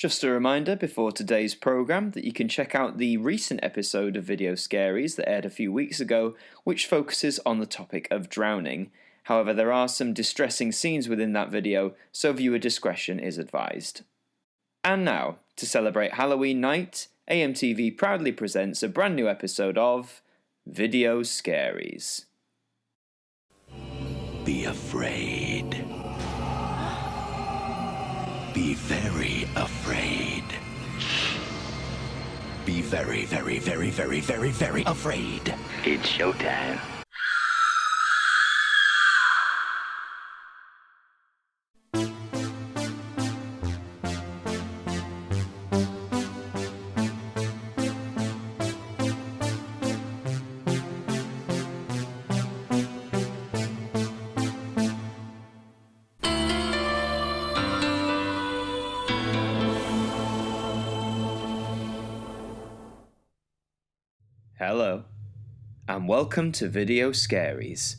Just a reminder before today's programme that you can check out the recent episode of Video Scaries that aired a few weeks ago, which focuses on the topic of drowning. However, there are some distressing scenes within that video, so viewer discretion is advised. And now, to celebrate Halloween night, AMTV proudly presents a brand new episode of Video Scaries. Be afraid. Be very afraid. Be very, very, very, very, very, very afraid. It's showtime. Hello, and welcome to Video Scaries,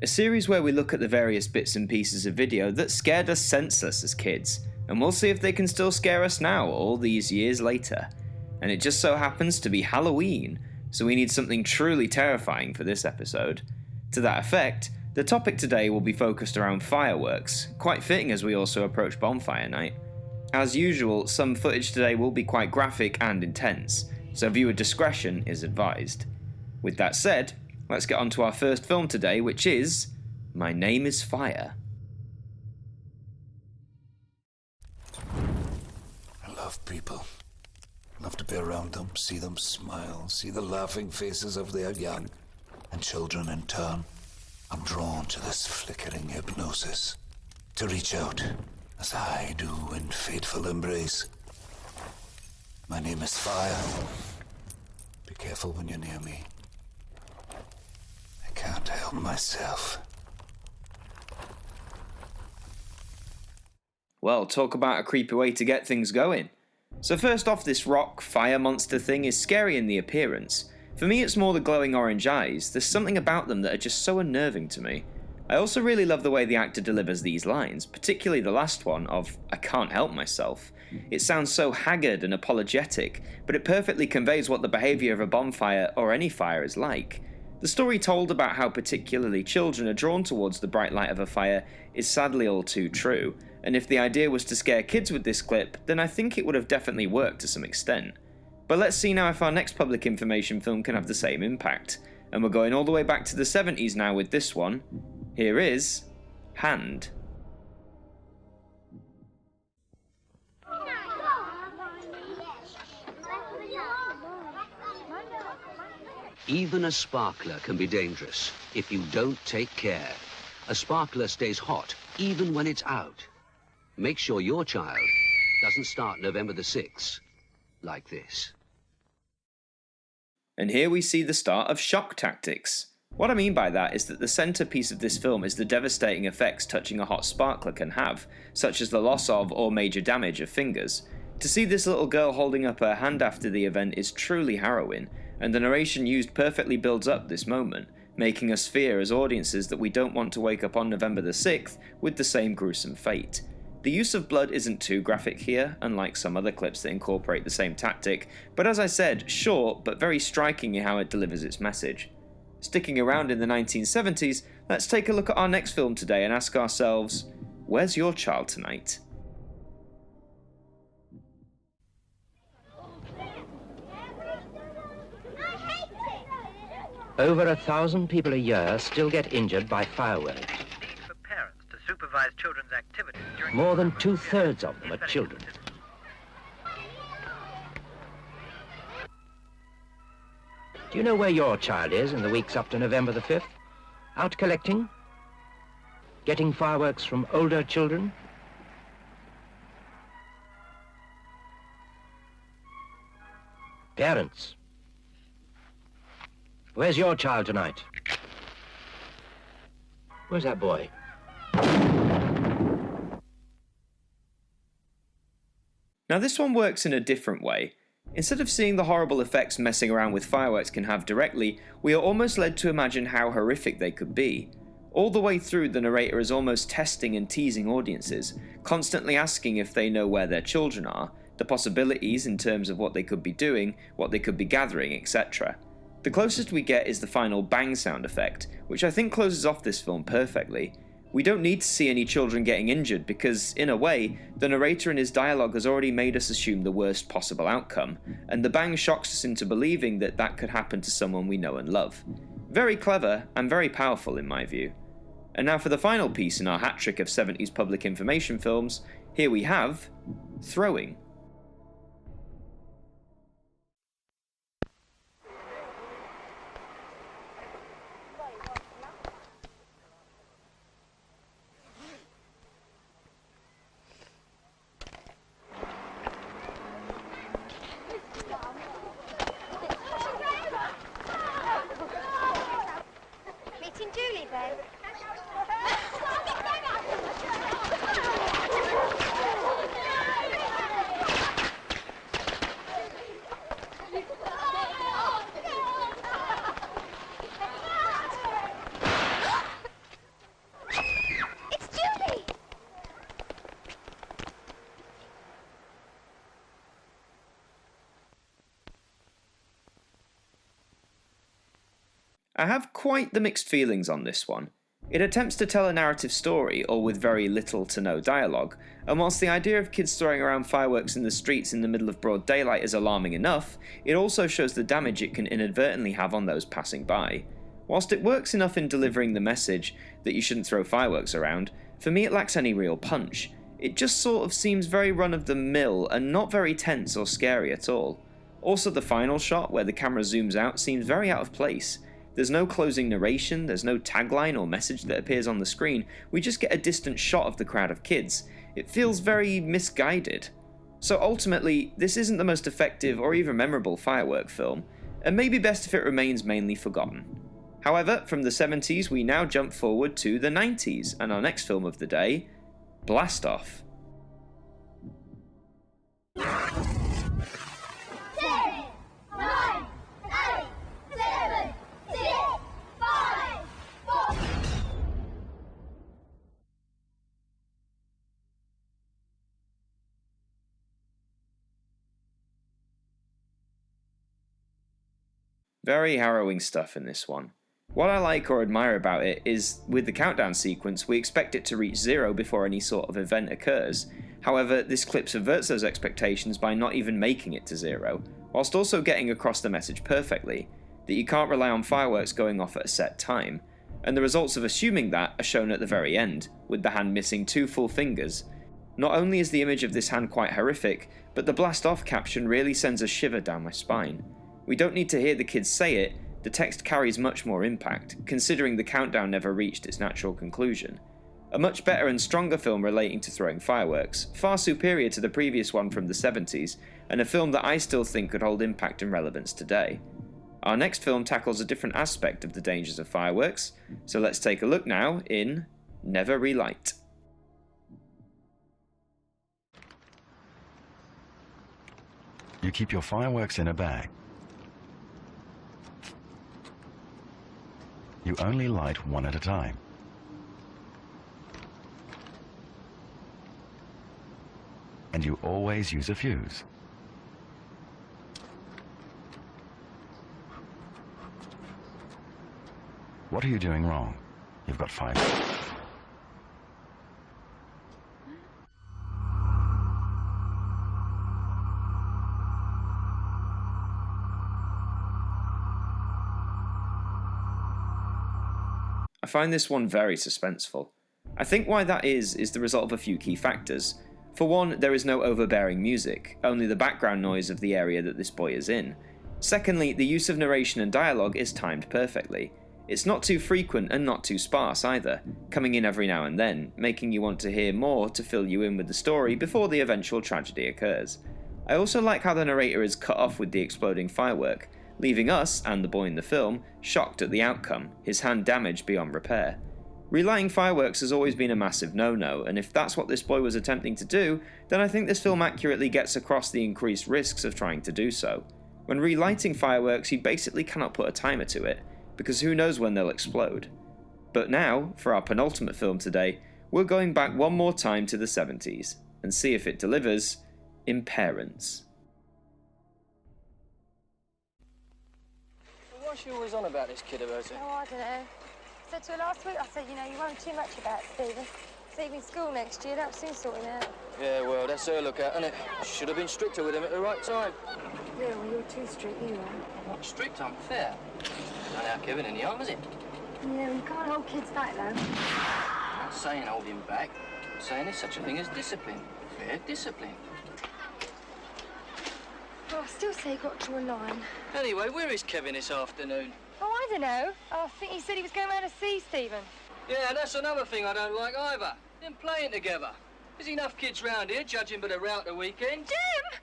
a series where we look at the various bits and pieces of video that scared us senseless as kids, and we'll see if they can still scare us now, all these years later. And it just so happens to be Halloween, so we need something truly terrifying for this episode. To that effect, the topic today will be focused around fireworks, quite fitting as we also approach Bonfire Night. As usual, some footage today will be quite graphic and intense, so viewer discretion is advised. With that said, let's get on to our first film today, which is My Name is Fire. I love people. I love to be around them, see them smile, see the laughing faces of their young and children in turn. I'm drawn to this flickering hypnosis, to reach out as I do in fateful embrace. My name is Fire. Be careful when you're near me. I can't help myself. Well, talk about a creepy way to get things going. So first off, this rock fire monster thing is scary in the appearance. For me, it's more the glowing orange eyes. There's something about them that are just so unnerving to me. I also really love the way the actor delivers these lines, particularly the last one of, "I can't help myself." It sounds so haggard and apologetic, but it perfectly conveys what the behaviour of a bonfire or any fire is like. The story told about how particularly children are drawn towards the bright light of a fire is sadly all too true, and if the idea was to scare kids with this clip, then I think it would have definitely worked to some extent. But let's see now if our next public information film can have the same impact, and we're going all the way back to the 70s now with this one. Here is Hand. Even a sparkler can be dangerous if you don't take care. A sparkler stays hot even when it's out. Make sure your child doesn't start November the 6th like this. And here we see the start of shock tactics. What I mean by that is that the centrepiece of this film is the devastating effects touching a hot sparkler can have, such as the loss of or major damage of fingers. To see this little girl holding up her hand after the event is truly harrowing, and the narration used perfectly builds up this moment, making us fear as audiences that we don't want to wake up on November the 6th with the same gruesome fate. The use of blood isn't too graphic here, unlike some other clips that incorporate the same tactic, but as I said, short but very striking in how it delivers its message. Sticking around in the 1970s, let's take a look at our next film today and ask ourselves, where's your child tonight? Over 1,000 people a year still get injured by fireworks. For parents to supervise children's activities during More than 2/3 of them are children. Do you know where your child is in the weeks up to November the 5th? Out collecting? Getting fireworks from older children? Parents, where's your child tonight? Where's that boy? Now this one works in a different way. Instead of seeing the horrible effects messing around with fireworks can have directly, we are almost led to imagine how horrific they could be. All the way through, the narrator is almost testing and teasing audiences, constantly asking if they know where their children are, the possibilities in terms of what they could be doing, what they could be gathering, etc. The closest we get is the final bang sound effect, which I think closes off this film perfectly. We don't need to see any children getting injured because, in a way, the narrator in his dialogue has already made us assume the worst possible outcome, and the bang shocks us into believing that that could happen to someone we know and love. Very clever and very powerful in my view. And now for the final piece in our hat trick of 70s public information films, here we have throwing. I have quite the mixed feelings on this one. It attempts to tell a narrative story, all with very little to no dialogue, and whilst the idea of kids throwing around fireworks in the streets in the middle of broad daylight is alarming enough, it also shows the damage it can inadvertently have on those passing by. Whilst it works enough in delivering the message that you shouldn't throw fireworks around, for me it lacks any real punch. It just sort of seems very run-of-the-mill and not very tense or scary at all. Also, the final shot, where the camera zooms out, seems very out of place. There's no closing narration, there's no tagline or message that appears on the screen, we just get a distant shot of the crowd of kids. It feels very misguided. So ultimately, this isn't the most effective or even memorable firework film, and maybe best if it remains mainly forgotten. However, from the 70s we now jump forward to the 90s, and our next film of the day, Blast Off. Very harrowing stuff in this one. What I like or admire about it is, with the countdown sequence, we expect it to reach 0 before any sort of event occurs. However, this clip subverts those expectations by not even making it to 0, whilst also getting across the message perfectly, that you can't rely on fireworks going off at a set time. And the results of assuming that are shown at the very end, with the hand missing 2 full fingers. Not only is the image of this hand quite horrific, but the blast off caption really sends a shiver down my spine. We don't need to hear the kids say it, the text carries much more impact, considering the countdown never reached its natural conclusion. A much better and stronger film relating to throwing fireworks, far superior to the previous one from the 70s, and a film that I still think could hold impact and relevance today. Our next film tackles a different aspect of the dangers of fireworks, so let's take a look now in Never Relight. You keep your fireworks in a bag. You only light one at a time. And you always use a fuse. What are you doing wrong? You've got 5. I find this one very suspenseful. I think why that is the result of a few key factors. For one, there is no overbearing music, only the background noise of the area that this boy is in. Secondly, the use of narration and dialogue is timed perfectly. It's not too frequent and not too sparse either, coming in every now and then, making you want to hear more to fill you in with the story before the eventual tragedy occurs. I also like how the narrator is cut off with the exploding firework, leaving us, and the boy in the film, shocked at the outcome, his hand damaged beyond repair. Relighting fireworks has always been a massive no-no, and if that's what this boy was attempting to do, then I think this film accurately gets across the increased risks of trying to do so. When relighting fireworks, you basically cannot put a timer to it, because who knows when they'll explode. But now, for our penultimate film today, we're going back one more time to the 70s, and see if it delivers in parents. Why's she always on about this kid of hers? Oh, I don't know. I said to her last week, I said, you know, you worry too much about Stephen. He's leaving school next year, that'll soon sort him out. Yeah, well, that's her lookout, isn't it? Should have been stricter with him at the right time. Yeah, well, you're too strict, you are. I'm not strict, I'm fair. Not our Kevin in the arm, is it? Yeah, well, you can't hold kids back, though. I'm not saying hold him back. I'm saying there's such a thing as discipline. Fair discipline. Oh, I still say you've got to draw a line. Anyway, where is Kevin this afternoon? Oh, I don't know. I think he said he was going round to see Stephen. Yeah, that's another thing I don't like either. Them playing together. There's enough kids round here, judging by the route the weekend. Jim!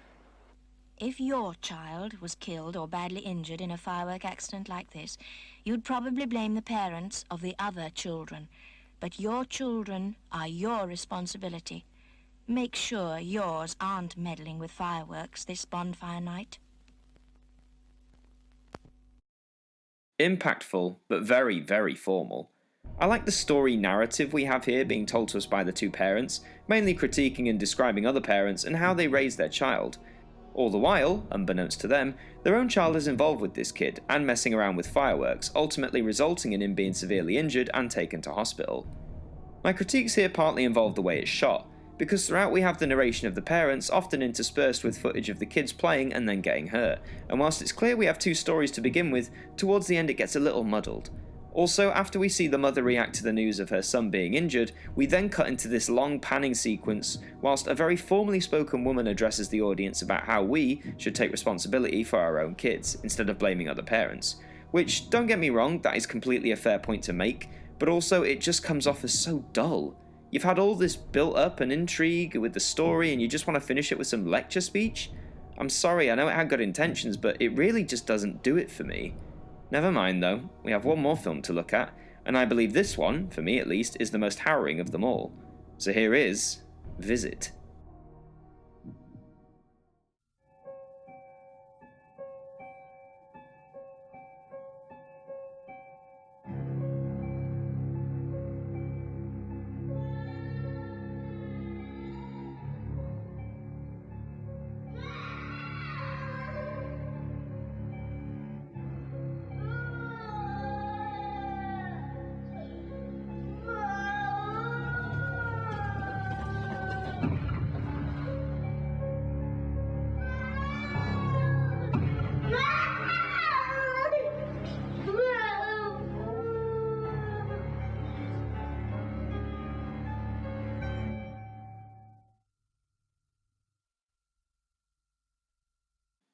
If your child was killed or badly injured in a firework accident like this, you'd probably blame the parents of the other children. But your children are your responsibility. Make sure yours aren't meddling with fireworks this bonfire night. Impactful, but very, very formal. I like the story narrative we have here being told to us by the two parents, mainly critiquing and describing other parents and how they raise their child. All the while, unbeknownst to them, their own child is involved with this kid and messing around with fireworks, ultimately resulting in him being severely injured and taken to hospital. My critiques here partly involve the way it's shot, because throughout we have the narration of the parents, often interspersed with footage of the kids playing and then getting hurt, and whilst it's clear we have two stories to begin with, towards the end it gets a little muddled. Also, after we see the mother react to the news of her son being injured, we then cut into this long panning sequence whilst a very formally spoken woman addresses the audience about how we should take responsibility for our own kids, instead of blaming other parents. Which, don't get me wrong, that is completely a fair point to make, but also it just comes off as so dull. You've had all this built up and intrigue with the story and you just want to finish it with some lecture speech? I'm sorry, I know it had good intentions, but it really just doesn't do it for me. Never mind though, we have one more film to look at, and I believe this one, for me at least, is the most harrowing of them all. So here is Visit.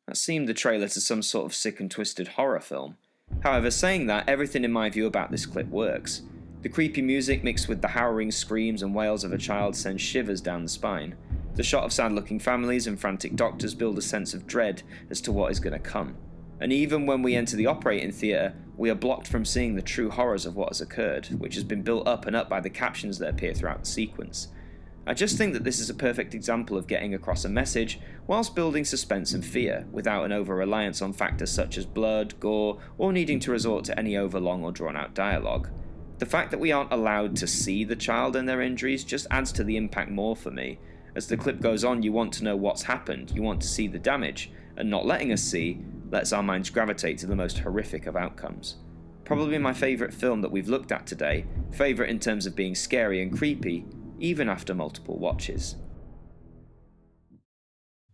That seemed the trailer to some sort of sick and twisted horror film. However, saying that, everything in my view about this clip works. The creepy music mixed with the harrowing screams and wails of a child sends shivers down the spine. The shot of sad-looking families and frantic doctors build a sense of dread as to what is going to come. And even when we enter the operating theatre, we are blocked from seeing the true horrors of what has occurred, which has been built up and up by the captions that appear throughout the sequence. I just think that this is a perfect example of getting across a message whilst building suspense and fear, without an over-reliance on factors such as blood, gore, or needing to resort to any overlong or drawn-out dialogue. The fact that we aren't allowed to see the child and their injuries just adds to the impact more for me. As the clip goes on, you want to know what's happened, you want to see the damage, and not letting us see lets our minds gravitate to the most horrific of outcomes. Probably my favourite film that we've looked at today, favourite in terms of being scary and creepy, even after multiple watches.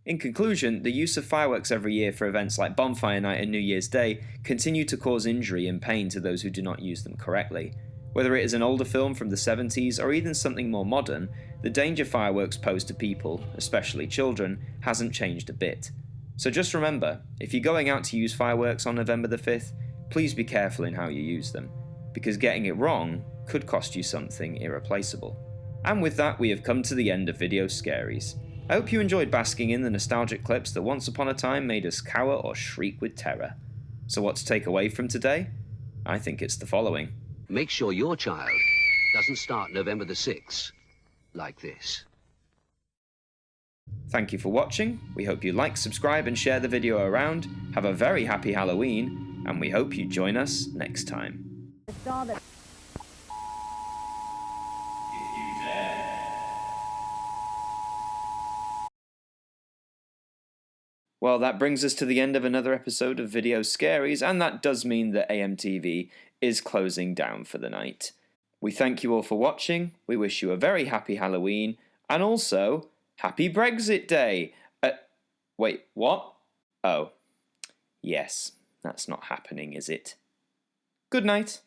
In conclusion, the use of fireworks every year for events like Bonfire Night and New Year's Day continue to cause injury and pain to those who do not use them correctly. Whether it is an older film from the 70s or even something more modern, the danger fireworks pose to people, especially children, hasn't changed a bit. So just remember, if you're going out to use fireworks on November the 5th, please be careful in how you use them, because getting it wrong could cost you something irreplaceable. And with that, we have come to the end of Video Scaries. I hope you enjoyed basking in the nostalgic clips that once upon a time made us cower or shriek with terror. So what to take away from today? I think it's the following. Make sure your child doesn't start November the 6th like this. Thank you for watching. We hope you like, subscribe and share the video around. Have a very happy Halloween, and we hope you join us next time. Well, that brings us to the end of another episode of Video Scaries, and that does mean that AMTV is closing down for the night. We thank you all for watching, we wish you a very happy Halloween, and also, happy Brexit Day! Wait, what? Oh. Yes, that's not happening, is it? Good night.